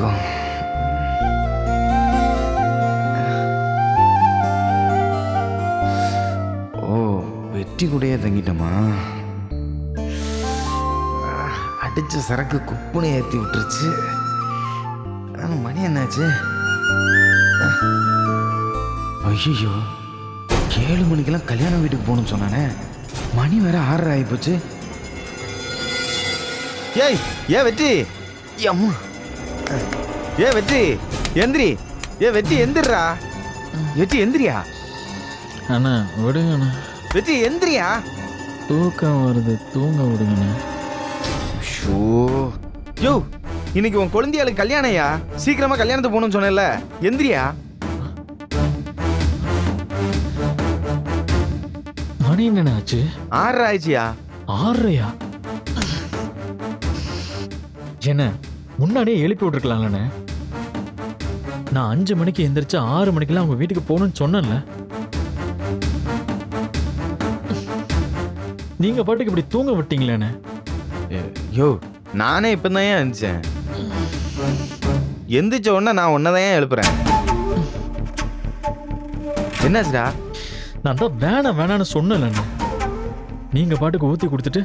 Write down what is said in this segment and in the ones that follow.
இருக்கும். ஓ, வெற்றி கூடயே தங்கிட்டோமா? அடிச்ச சரக்கு குப்புனை ஏற்றி விட்டுருச்சு. மணி என்னாச்சு? ஐயோ, 7 மணிக்கெல்லாம் கல்யாண வீட்டுக்கு போகணும்னு சொன்னானே, மணி வேற 6:30 ஆகிப்போச்சு. ஏய், வெற்றி, அம்மா, வெற்றி எந்திரி, வெற்றி எந்திரா, வெற்றி எந்திரியா. அண்ணா விடுங்கண்ணா, வெற்றி எந்திரியா. தூக்கம் வருது, தூங்க விடுங்கண்ணா. ஷோ, யோ, இன்னைக்கு உன் குழந்தையாளுக்கு கல்யாணம்யா, சீக்கிரமா கல்யாணத்துக்கு போகணும்னு சொன்னேன்ல, எந்திரியா. மணி என்ன ஆச்சு? 6:30 ஆயிடுச்சியா. 6:30? என்ன முன்னாடியே எழுப்பி விட்டுருக்கலாம்லண்ணே. நான் 5 மணிக்கு எந்திரிச்சு 6 மணிக்கெல்லாம் அவங்க வீட்டுக்கு போகணும்னு சொன்னேன்ல. நீங்க பாட்டுக்கு இப்படி தூங்க விட்டீங்களேண்ணே. யோ, நானே இப்பதான் எழுந்திரிச்சேன். எந்திரிச்ச உடனே நான் உன்னதான் எழுப்புறேன். என்னாச்சுடா? நான் தான் வேணான்னு சொன்னேன்லண்ணே. நீங்க பாட்டுக்கு ஊத்தி கொடுத்துட்டு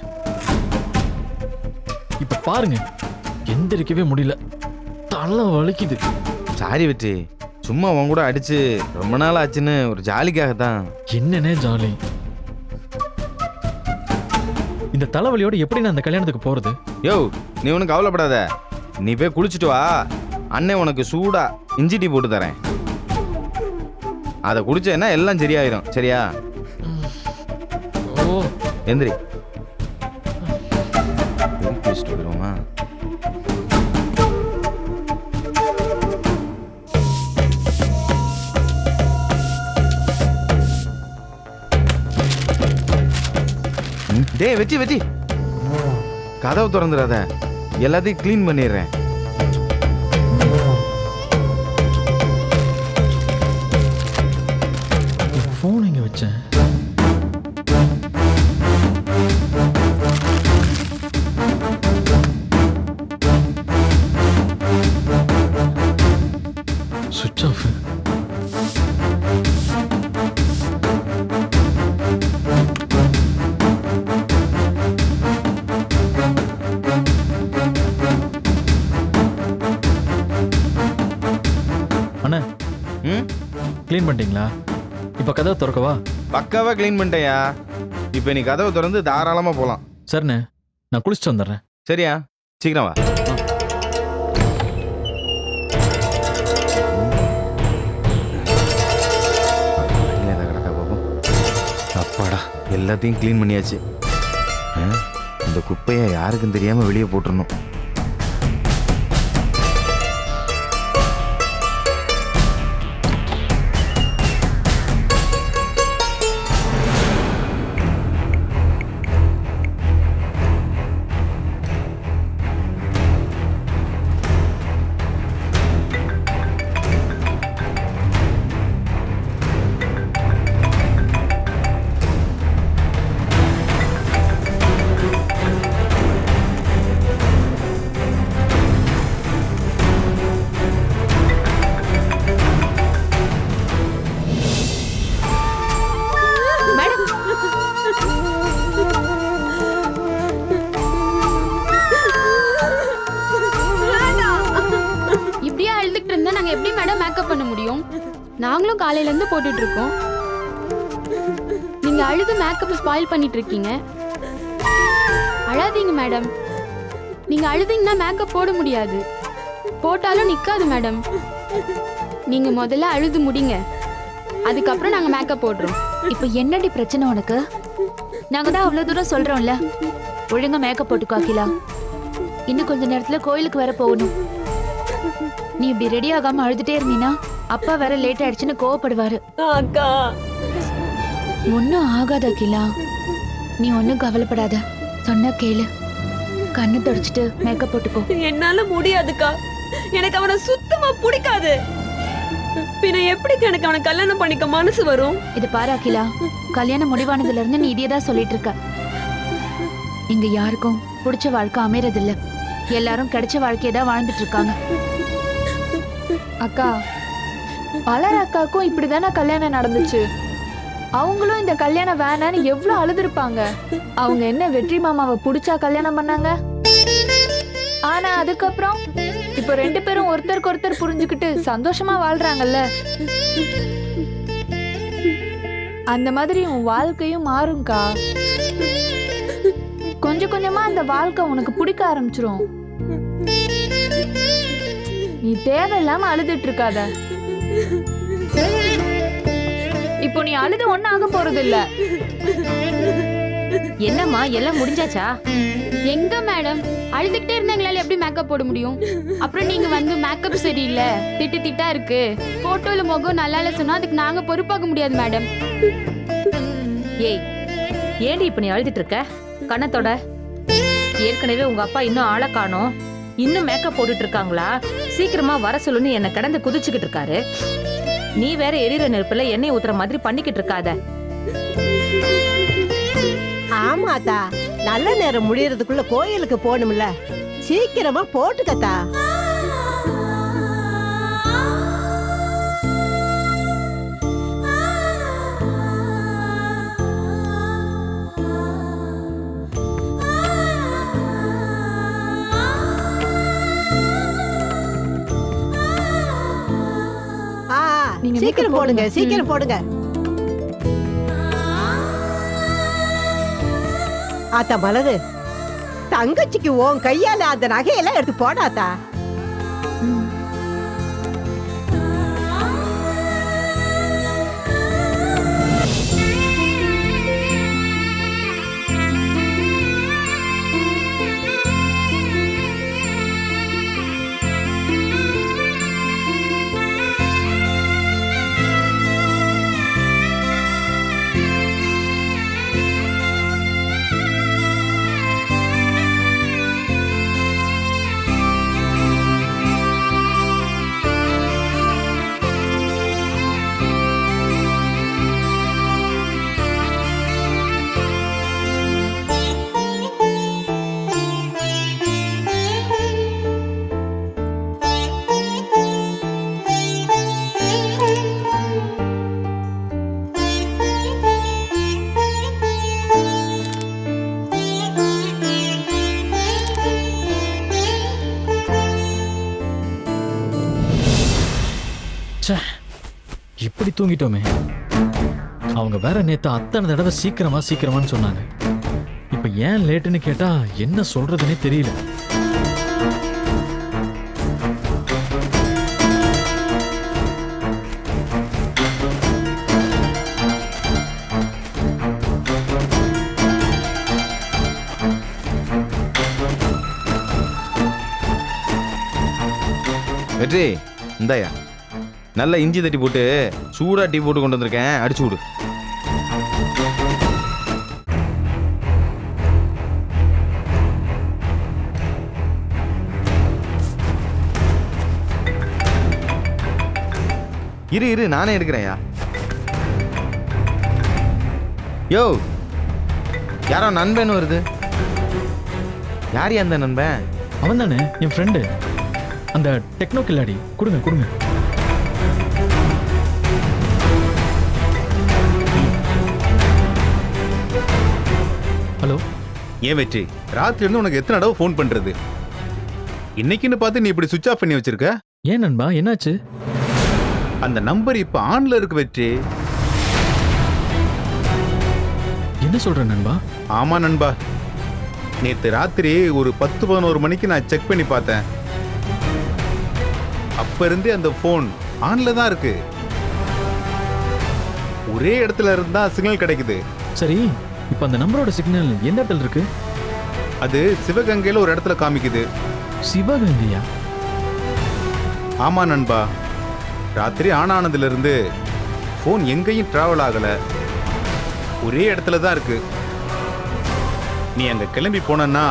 இப்ப பாருங்க, எந்திரிக்கவே முடியல, தலை வலிக்குது. சாரி வெற்றி, சும்மா உன் கூட அடிச்சு ரொம்ப நாள் ஆச்சுன்னு ஒரு ஜாலிக்காகத்தான். என்னன்னே ஜாலி? இந்த தலைவலியோட எப்படி நான் அந்த கல்யாணத்துக்கு போறது? யோ, நீ ஒன்றும் கவலைப்படாத, நீ போய் குளிச்சுட்டு வா. அண்ணன் உனக்கு சூடா இஞ்சி டீ போட்டு தரேன். அதை குடிச்சேன்னா எல்லாம் சரியாயிரும். சரியா? ஓ, எந்திரி. குளிச்சுட்டு வருவோமா? டேய் வெற்றி, கதவு திறந்துடாத, எல்லாத்தையும் கிளீன் பண்ணிடுறேன். போன் எங்க வச்சேன்? சுவிட்ச் ஆஃப். அண்ணா, கிளீன் பண்ணிட்டீங்களா? இப்ப கதவை திறக்கவா? பக்காவா கிளீன் பண்ணிட்டேயா. இப்ப நீ கதவை திறந்து தாராளமா போலாம். சரிண்ணே, நான் குளிச்சுட்டு வந்துடுறேன். சரியா? சீக்கிரம் வா. அப்பாடா, எல்லாத்தையும் கிளீன் பண்ணியாச்சு. இந்த குப்பையை யாருக்கும் தெரியாம வெளியே போட்டுறணும். எப்படி மேடம் மேக்கப் பண்ண முடியும்? நாங்களும் காலையில இருந்து போட்டுட்டு இருக்கோம். நீங்க அழுது மேக்கப் ஸ்பாயில் பண்ணிட்டு இருக்கீங்க. அழாதீங்க மேடம். நீங்க அழுதீங்கன்னா மேக்கப் போட முடியாது, போட்டாலும் நிக்காது மேடம். நீங்க முதல்ல அழுது முடிங்க, அதுக்கப்புறம் நாங்க மேக்கப் போடுறோம். இப்போ என்னடி பிரச்சனை உனக்கு? நாங்க தான் அவ்வளவு தூரம் சொல்றோம்ல, ஒழுங்கா மேக்கப் போட்டுக்கோ அகிலா. இன்னும் கொஞ்ச நேரத்துல கோயிலுக்கு வர போகணும். நீ இப்படி ரெடி ஆகாம அழுதுட்டே இருந்தீனா அப்பா வேற லேட் ஆயிடுச்சுன்னு கோவப்படுவாரு. அக்கா, ஒன்னும் ஆகாத அகிலா, நீ ஒன்னும் கவலைப்படாத. சொன்னா கேளு, கண்ணு தொடச்சிட்டு மேக்கப் போட்டுக்கோ. என்னால முடியாதுக்கா, எனக்கு அவனை சுத்தமா பிடிக்காது. பின்ன எப்படி எனக்கு அவனை கல்யாணம் பண்ணிக்க மனசு வரும்? இது பாரு அகிலா, கல்யாணம் முடிவானதுல இருந்து நீ இதேதான் சொல்லிட்டு இருக்க. இங்க யாருக்கும் பிடிச்ச வாழ்க்கை அமையறதில்ல, எல்லாரும் கிடைச்ச வாழ்க்கையதான் வாழ்ந்துட்டு இருக்காங்க. அக்கா மலர் அக்காக்கும் இப்படிதானே கல்யாணம் நடந்துச்சு. அவங்களும் இந்த கல்யாணம் வேணான்னு எவ்வளவு அழுதுருப்பாங்க. அவங்க என்ன வெற்றி மாமாவை புடிச்சா கல்யாணம் பண்ணாங்க? ஆனா அதுக்கப்புறம் இப்போ 2 பேரும் ஒருத்தருக்கு ஒருத்தர் புரிஞ்சுக்கிட்டு சந்தோஷமா வாழ்றாங்கல்ல. அந்த மாதிரி உன் வாழ்க்கையும் மாறும்க்கா. கொஞ்சம் கொஞ்சமா அந்த வாழ்க்கை உனக்கு பிடிக்க ஆரம்பிச்சிரும். நீ தேவையில்லாம அழுதுட்டு இருக்காத. இப்போ நீ அழுது ஒன்னும் ஆக போறது இல்ல. என்னம்மா எல்லாம் முடிஞ்சாச்சா? எங்க மேடம், அழுதுகிட்டே இருந்தாங்களால எப்படி மேக்கப் போட முடியும்? அப்புறம் நீங்க வந்து மேக்கப் சரியில்லை, திட்டு திட்டா இருக்கு, போட்டோல முகம் நல்லா இல்ல சொன்னா அதுக்கு நாங்க பொறுப்பாக்க முடியாது மேடம். ஏய், ஏண்டி இப்ப நீ அழுதுட்டு இருக்க? கண்ணத்தோட ஏற்கனவே உங்க அப்பா இன்னும் ஆளை காணோம், இன்னும் மேக்கப் போட்டுட்டு இருக்காங்களா? சீக்கிரமா வர சொல்லுன்னு என்ன கடந்து குதிச்சுக்கிட்டு இருக்காரு. நீ வேற எரியிற நெருப்புல எண்ணெய் ஊத்துற மாதிரி பண்ணிக்கிட்டு இருக்காத. ஆமாத்தா, நல்ல நேரம் முடியறதுக்குள்ள கோயிலுக்கு போகணும்ல, சீக்கிரமா போட்டுக்கத்தா. சீக்கிரம் போடுங்க, சீக்கிரம் போடுங்க. ஆத்தா மலரு, தங்கச்சிக்கு உன் கையால அந்த நகையெல்லாம் எடுத்து போடாத்தா. இப்படி தூங்கிட்டோமே. அவங்க வேற நேத்து அத்தனை தடவை சீக்கிரமா சீக்கிரமான்னு சொன்னாங்க. இப்ப ஏன் லேட்டுன்னு கேட்டா என்ன சொல்றதுன்னே தெரியல. வெற்றி, இந்தாயா நல்ல இஞ்சி தட்டி போட்டு சூடா டீ போட்டு கொண்டு வந்திருக்கேன், அடிச்சு விடு. இரு இரு, நானே எடுக்கிறேன்யா. யோ, யாரோ நண்பன் வருது. யார் அந்த நண்பன்? அவன் தானே என் ஃப்ரெண்டு, அந்த டெக்னோ கில்லாடி. கொடுங்க கொடுங்க. ஹலோ. ஏன் வெற்றி, ராத்திரி இருந்து உனக்கு எத்தனை தடவை ஃபோன் பண்றது? இன்னைக்குன்னு பார்த்து நீ இப்படி சுவிட்ச் ஆஃப் பண்ணி வச்சிருக்க. ஏன் நண்பா, என்னாச்சு? அந்த நம்பர் இப்ப ஆன்ல இருக்கு வெற்றி. என்ன சொல்ற நண்பா? ஆமா நண்பா, நேத்து ராத்திரி ஒரு 10-11 மணிக்கு நான் செக் பண்ணி பார்த்தேன். அப்ப இருந்தே அந்த போன் ஆன்ல தான் இருக்கு. ஒரே இடத்துல இருந்தா சிக்னல் கிடைக்குது. சரி, இப்ப அந்த நம்பரோட சிக்னல் எந்த இடத்துல இருக்கு? அது சிவகங்கையில ஒரு இடத்துல காமிக்குது. சிவகங்கையா? ஆமா நண்பா, ராத்திரி ஆன் ஆனதுல இருந்து போன் எங்கேயும் டிராவல் ஆகல, ஒரே இடத்துல தான் இருக்கு. நீ அங்க கிளம்பி போனா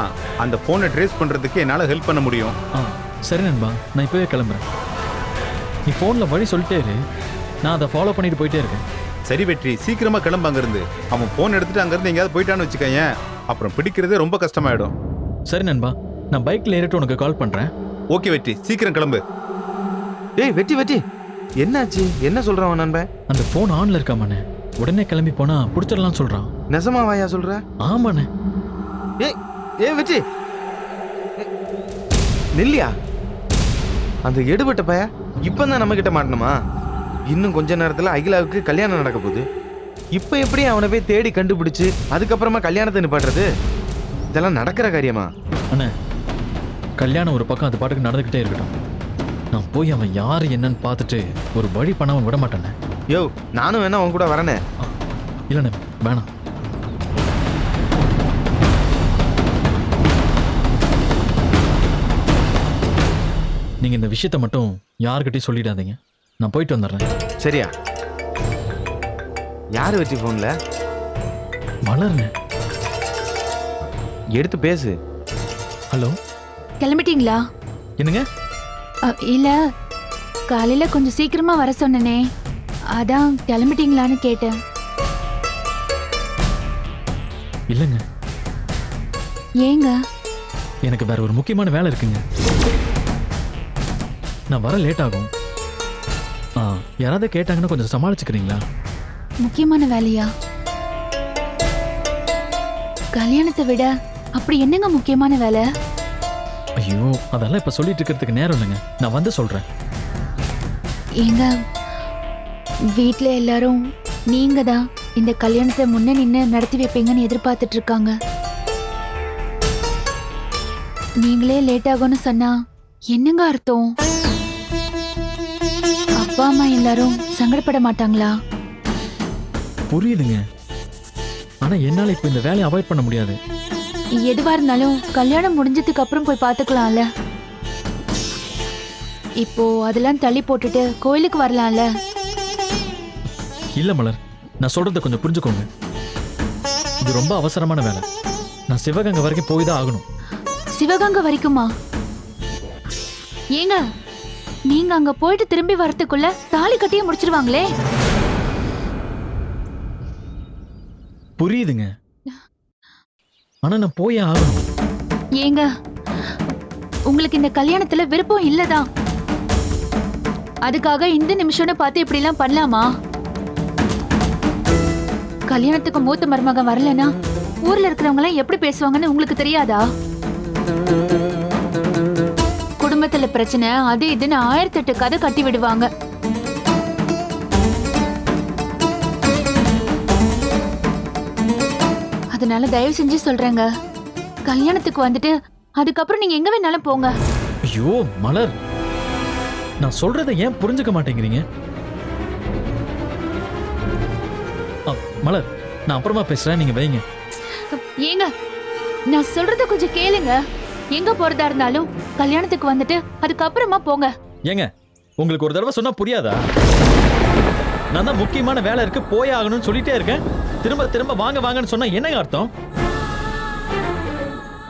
அந்த போனை ட்ரேஸ் பண்றதுக்கு என்னால ஹெல்ப் பண்ண முடியும். சரி நண்பா, நான் இப்பவே கிளம்புறேன். நீ போன்ல வழி சொல்லிட்டே இரு, நான் அதை ஃபாலோ பண்ணிட்டு போயிட்டே இருக்கேன். சரி வெற்றி, சீக்கிரமா கிளம்பு அங்கிருந்து. அவன் போன் எடுத்துட்டு அங்கிருந்து எங்கேயாவது போயிட்டான்னு வச்சுக்கேன், அப்புறம் பிடிக்கிறதே ரொம்ப கஷ்டமாயிடும். சரி நண்பா, நான் பைக்ல ஏறிட்டு உனக்கு கால் பண்றேன். ஓகே வெற்றி, சீக்கிரம் கிளம்பு. டேய் வெட்டி வெட்டி, என்னாச்சு? என்ன சொல்றான் அவன் நண்பன்? அந்த ஃபோன் ஆன்ல இருக்காமண்ணே. உடனே கிளம்பி போனா பிடிச்சிடலாம் சொல்றான். நெசமா வாயா சொல்ற? ஆமாண்ணே. ஏய் ஏய் வெட்டி, நெல்லியா அந்த எடுபட்ட பைய இப்பதான் நம்ம கிட்ட மாட்டணுமா? இன்னும் கொஞ்ச நேரத்துல அகிலாவுக்கு கல்யாணம் நடக்க போகுது. இப்ப எப்படி அவனை போய் தேடி கண்டுபிடிச்சு அதுக்கப்புறமா கல்யாணத்தை நிப்பாட்டுறது? இதெல்லாம் நடக்கிற காரியமா? அண்ணே, கல்யாணம் ஒரு பக்கம் அது பாட்டுக்கு நடந்துக்கிட்டே இருக்கட்டும். நான் போய் அவன் யாரு என்னன்னு பார்த்துட்டு ஒரு வழி பண்ணாம விட மாட்டேனே. யோ, நானும் வேணா அவன் கூட வரனே. இல்லண்ணே, வேணாம். நீங்க இந்த விஷயத்த மட்டும் யாருக்கிட்டையும் சொல்லிடாதீங்க. நான் போயிட்டு வந்துடுறேன். சரியா? யாரு வச்சு போன்ல? மலர்ண்ணே. எடுத்து பேசு. ஹலோ, கிளம்பிட்டீங்களா? என்னங்க? இல்ல, காலையில கொஞ்சம் சீக்கிரமா வர சொன்னனே, அதான் கிளம்பிட்டீங்களான்னு கேட்டேன். இல்லைங்க, ஏங்க? எனக்கு வேற ஒரு முக்கியமான வேலை இருக்குங்க. நான் வர லேட் ஆகும். யாராவது கேட்டாங்கன்னா கொஞ்சம் சமாளிச்சுக்கிறீங்களா? முக்கியமான வேலையா? கல்யாணத்தை விட அப்படி என்னங்க முக்கியமான வேலை? ஐயோ, அதெல்லாம் இப்ப சொல்லிட்டு இருக்கிறதுக்கு நேரம் இல்லைங்க. நான் வந்து சொல்றேன். ஏங்க, வீட்ல எல்லாரும் நீங்க தான் இந்த கல்யாணத்தை முன்ன நின்று நடத்தி வைப்பீங்கன்னு எதிர்பார்த்துட்டு இருக்காங்க. நீங்களே லேட் ஆகும்னு சொன்னா என்னங்க அர்த்தம்? அப்பா அம்மா எல்லாரும் சங்கடப்பட மாட்டாங்களா? புரியுதுங்க, ஆனா என்னால இப்ப இந்த வேலையை அவாய்ட் பண்ண முடியாது. எதுவா இருந்தாலும் கல்யாணம் முடிஞ்சதுக்கு அப்புறம் போய் பார்த்துக்கலாம்ல. இப்போ அதெல்லாம் தள்ளி போட்டுட்டு கோயிலுக்கு வரலாம்ல. இல்ல மலர், நான் சொல்றத கொஞ்சம் புரிஞ்சுக்கோங்க. இது ரொம்ப அவசரமான வேலை. நான் சிவகங்கை வரைக்கும் போய் தான் ஆகணும். சிவகங்கை வரைக்குமா? ஏங்க, நீங்க அங்க போயிட்டு திரும்பி வரதுக்குள்ள தாலி கட்டியே முடிச்சிருவாங்களே. புரியுதுங்க, ஆனா நான் போயே ஆகணும். ஏங்க, உங்களுக்கு இந்த கல்யாணத்துல விருப்பம் இல்லதான், அதுக்காக இந்த நிமிஷம்னு பார்த்து இப்படி எல்லாம் பண்ணலாமா? கல்யாணத்துக்கு மூத்த மருமகன் வரலனா ஊர்ல இருக்கிறவங்க எல்லாம் எப்படி பேசுவாங்கன்னு உங்களுக்கு தெரியாதா? குடும்பத்துல பிரச்சனை அது இதுன்னு 1008 கதை கட்டி விடுவாங்க. அதனால தயவு செஞ்சு சொல்றேங்க, கல்யாணத்துக்கு வந்துட்டு அதுக்கப்புறம் நீங்க எங்க வேணாலும் போங்க. ஐயோ மலர், நான் சொல்றதை ஏன் புரிஞ்சுக்க மாட்டேங்கிறீங்க? மலர், நான் அப்புறமா பேசுறேன், நீங்க வைங்க. ஏங்க, நான் சொல்றத கொஞ்சம் கேளுங்க. எங்க போறதா இருந்தாலும் கல்யாணத்துக்கு வந்துட்டு அதுக்கப்புறமா போங்க. ஏங்க, உங்களுக்கு ஒரு தடவை சொன்னா புரியாதா? நான் தான் முக்கியமான வேலை இருக்கு போயே ஆகணும்னு சொல்லிட்டே இருக்கேன். திரும்ப திரும்ப வாங்க வாங்கன்னு சொன்னா என்னங்க அர்த்தம்?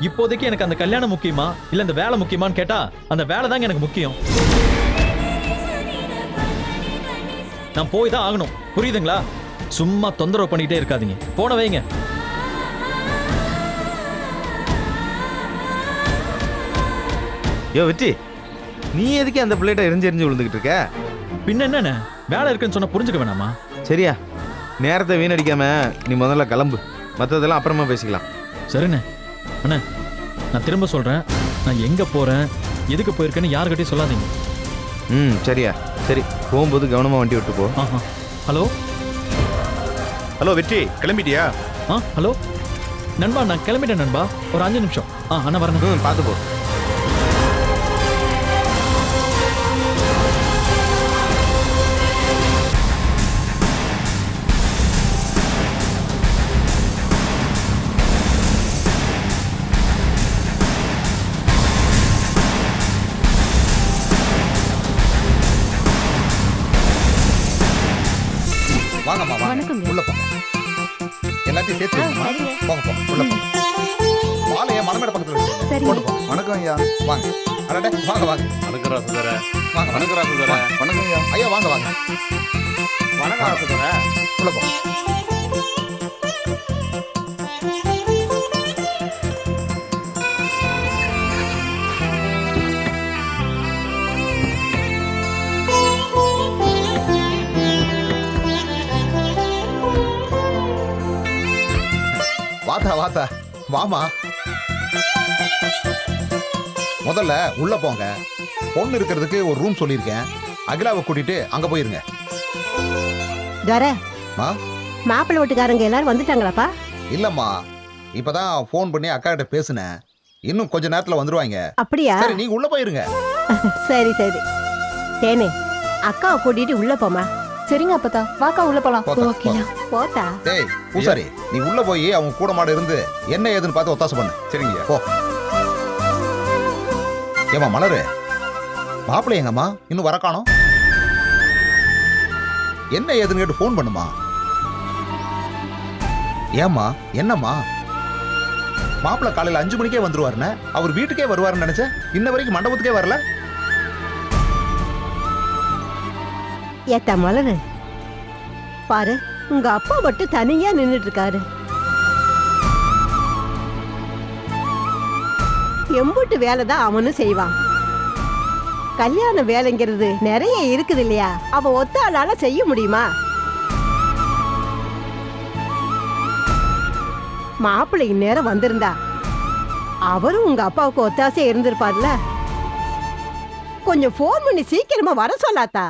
இப்போதைக்கு எனக்கு அந்த கல்யாணம் முக்கியமா இல்ல இந்த வேலை முக்கியமான்னு கேட்டா அந்த வேலை தாங்க எனக்கு முக்கியம். நான் போய் தான் ஆகணும், புரியுதுங்களா? சும்மா தொந்தரவு பண்ணிட்டே இருக்காதீங்க. போன வைங்க. யோ வெற்றி, நீ எதுக்கு அந்த பிள்ளைகிட்ட எரிஞ்சு விழுந்துகிட்டு இருக்க? பின்ன என்னண்ணே, வேலை இருக்குன்னு சொன்னா புரிஞ்சுக்க வேணாமா? சரியா, நேரத்தை வீணடிக்காம நீ முதல்ல கிளம்பு, மற்றதெல்லாம் அப்புறமா பேசிக்கலாம். சரிண்ணே. அண்ணே, நான் திரும்ப சொல்றேன், நான் எங்க போறேன் எதுக்கு போயிருக்கேன்னு யாருக்கிட்டையும் சொல்லாதீங்க. சரியா? சரி, போகும்போது கவனமா வண்டி விட்டு போ. ஹலோ ஹலோ வெற்றி, கிளம்பிட்டியா? ஹலோ நண்பா, நான் கிளம்பிட்டேன் நண்பா, ஒரு 5 நிமிஷம். அண்ணா வரேன். பார்த்து போ. வாங்கம்மா, வாங்க, உள்ள போங்க. எல்லாத்தையும் சேர்த்து வைங்கம்மா. போங்க போங்க, உள்ள போங்க. மாலையை மனமேட பக்கத்துல வச்சுருங்க. கொண்டு போங்க. வணக்கம் ஐயா, வாங்க. அடடே, வாங்க வாங்க. வணக்கம் ராசுதர. வாங்க, வணக்கம் ராசுதர. வணக்கம் ஐயா. ஐயா வாங்க வாங்க. வணக்கம் ராசுதர. உள்ள போங்க. வாமா. முதல்ல உள்ள போங்க. பொண்ணு இருக்கிறதுக்கு ஒரு ரூம் சொல்லியிருக்கேன். அகிலாவை கூட்டிட்டு அங்க போயிருங்க. துரை, மா மாப்பிள்ளை வீட்டுக்காரங்க எல்லாரும் வந்துட்டாங்களாப்பா? இல்லம்மா, இப்பதான் ஃபோன் பண்ணி அக்கா கிட்ட பேசினேன். இன்னும் கொஞ்ச நேரத்துல வந்துருவாங்க. அப்படியா? சரி, நீங்க உள்ள போயிருங்க. சரி சரி. தேனே, அக்காவை கூட்டிட்டு உள்ள போமா. சரிங்க அப்பதா, வாக்கா உள்ள போலாம். போத்தா, போத்தா. டேய் பூசாரி, நீ உள்ள போய் அவங்க கூட மாட இருந்து என்ன ஏதுன்னு பார்த்து ஒத்தாசை பண்ணு. சரிங்க. போ. ஏமா மலரு, மாப்பிள்ளை எங்கம்மா இன்னும் வர காணோம்? என்ன ஏதுன்னு கேட்டு ஃபோன் பண்ணுமா. ஏம்மா என்னம்மா? மாப்பிள்ளை காலையில 5 மணிக்கே வந்துருவாருன்னு அவர் வீட்டுக்கே வருவாருன்னு நினைச்சேன். இன்ன வரைக்கும் மண்டபத்துக்கே வரல. ஏத்தா மலரு, பாரு உங்க அப்பா மட்டும் தனியா நின்னுட்டு இருக்காரு. எம்புட்டு வேலை தான் அவனும் செய்வான். கல்யாண வேலைங்கிறது நிறைய இருக்குது இல்லையா? அவ ஒத்தாளால செய்ய முடியுமா? மாப்பிள்ளை இந்நேரம் வந்திருந்தா அவரும் உங்க அப்பாவுக்கு ஒத்தாசையா இருந்திருப்பார்ல. கொஞ்சம் போன் பண்ணி சீக்கிரமா வர சொல்லாத்தா.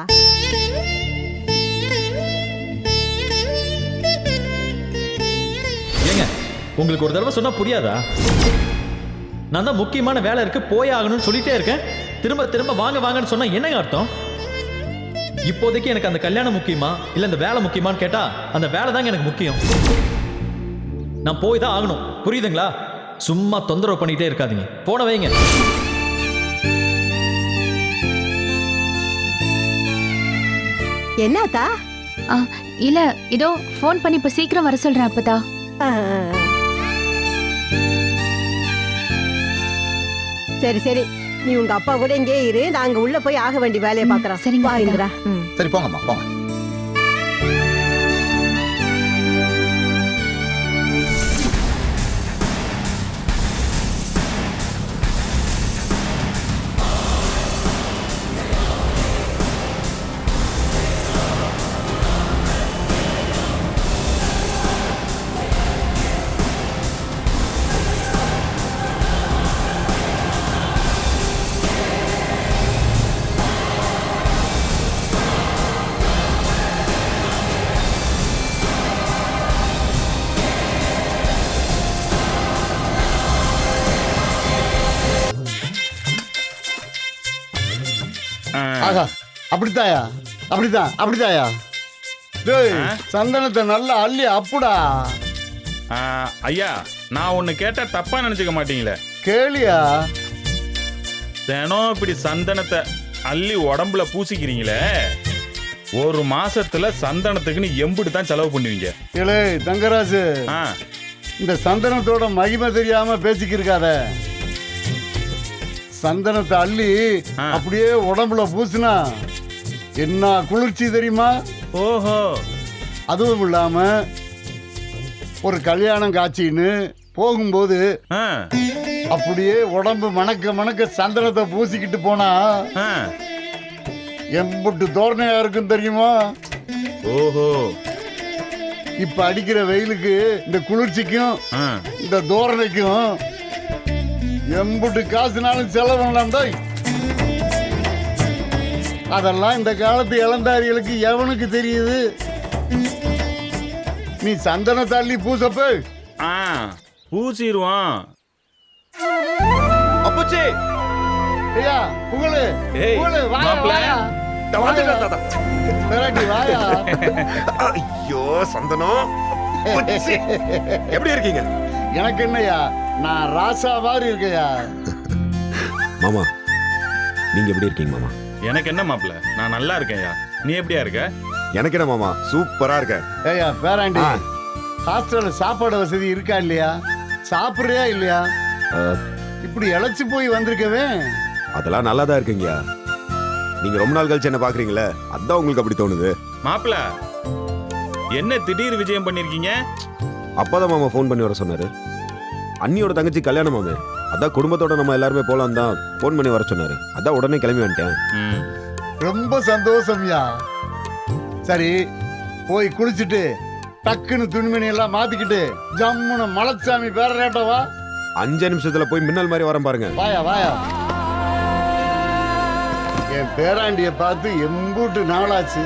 ஏங்க, உங்களுக்கு ஒரு தடவை சொன்னா புரியாதா? நான் தான் முக்கியமான வேலை இருக்கு போய் ஆகணும்னு சொல்லிட்டே இருக்கேன். திரும்ப திரும்ப வாங்க வாங்கன்னு சொன்னா என்னங்க அர்த்தம்? இப்போதைக்கு எனக்கு அந்த கல்யாணம் முக்கியமா இல்ல இந்த வேலை முக்கியமான்னு கேட்டா அந்த வேலை தாங்க எனக்கு முக்கியம். நான் போய் தான் ஆகணும், புரியுதுங்களா? சும்மா தொந்தரவு பண்ணிட்டே இருக்காதீங்க, போன வைங்க. என்னத்தா? இல்ல, இதோ ஃபோன் பண்ணி இப்ப சீக்கிரம் வர சொல்றேன் அப்பதா. சரி சரி, நீ உங்க அப்பா கூட இங்கே இரு. நாங்க உள்ள போய் ஆக வேண்டிய வேலையை பாக்குறோம். சரிங்க, வா இந்திரா. சரி போங்கம்மா போங்க. ஆகா, அப்படித்தாயா? அப்படித்தாயா? டேய், சந்தனத்தை நல்லா அள்ளி அப்புடா. ஐயா, நான் ஒண்ணு கேட்டா தப்பா நினைச்சுக்க மாட்டீங்களே? கேளியா? தினம் இப்படி சந்தனத்தை அள்ளி உடம்புல பூசிக்கிறீங்களே, ஒரு மாசத்துல சந்தனத்துக்குன்னு எம்புட்டு தான் செலவு பண்ணுவீங்க? இலே தங்கராசு, இந்த சந்தனத்தோட மகிமை தெரியாம பேசிக்கிருக்காத. சந்தனத்தை அள்ளி அப்படியே உடம்புல பூசினா என்ன குளிர்ச்சி தெரியுமா? ஓஹோ. அதுவும் இல்லாம ஒரு கல்யாணம் காட்சின்னு போகும்போது அப்படியே உடம்பு மணக்க மணக்க சந்தனத்தை பூசிக்கிட்டு போனா எம்புட்டு தோரணையா இருக்கும் தெரியுமா? ஓஹோ. இப்ப அடிக்கிற வெயிலுக்கு இந்த குளிர்ச்சிக்கும் இந்த தோரணைக்கும் எம்புட்டு காசுனாலும் செலவு பண்ணலாம். அதெல்லாம் இந்த காலத்து இளந்தாரிகளுக்கு எவனுக்கு தெரியுது? நீ சந்தன தள்ளி பூசப்பு. பூசிடுவான். அப்பச்சி, ஐயா புகழு, புகழு வாயா வாயா. வாயா. ஐயோ சந்தனம், எப்படி இருக்கீங்க? எனக்கு என்னையா, நான் ராசா மாதிரி இருக்கையா. மாமா, நீங்க எப்படி இருக்கீங்க மாமா? எனக்கு என்ன மாப்பிள்ள, நான் நல்லா இருக்கேன்யா. நீ எப்படியா இருக்க? எனக்கு என்ன மாமா, சூப்பரா இருக்க. ஏயா பேராண்டி, ஹாஸ்டல்ல சாப்பாடு வசதி இருக்கா இல்லையா? சாப்பிடுறியா இல்லையா? இப்படி இழைச்சு போய் வந்திருக்கவே. அதெல்லாம் நல்லா தான் இருக்குங்கய்யா. நீங்க ரொம்ப நாள் கழிச்சு என்ன பாக்குறீங்களே, அதான் உங்களுக்கு அப்படி தோணுது. மாப்பிள்ள, என்ன திடீர் விஜயம் பண்ணிருக்கீங்க? அப்பதான் மாமா ஃபோன் பண்ணி வர சொன்னாரு. அண்ணியோட தங்கச்சி கல்யாணம் மாமே, அதான் குடும்பத்தோட நம்ம எல்லாருமே போலாம் தான் ஃபோன் பண்ணி வர சொன்னாரு. அதான் உடனே கிளம்பி வந்துட்டேன். ரொம்ப சந்தோஷம்யா. சரி, போய் குளிச்சுட்டு டக்குன்னு துணிமணி எல்லாம் மாத்திக்கிட்டு ஜம்முன்னு மலைச்சாமி பேர ரேட்டவா. 5 நிமிஷத்துல போய் மின்னல் மாதிரி வரேன் பாருங்க. வாயா வாயா. என் பேராண்டிய பார்த்து எம்பூட்டு நாளாச்சு.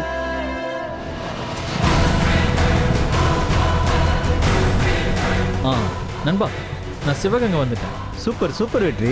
நண்பா, நான் சிவகங்கை வந்துட்டேன். சூப்பர் சூப்பர் வெற்றி.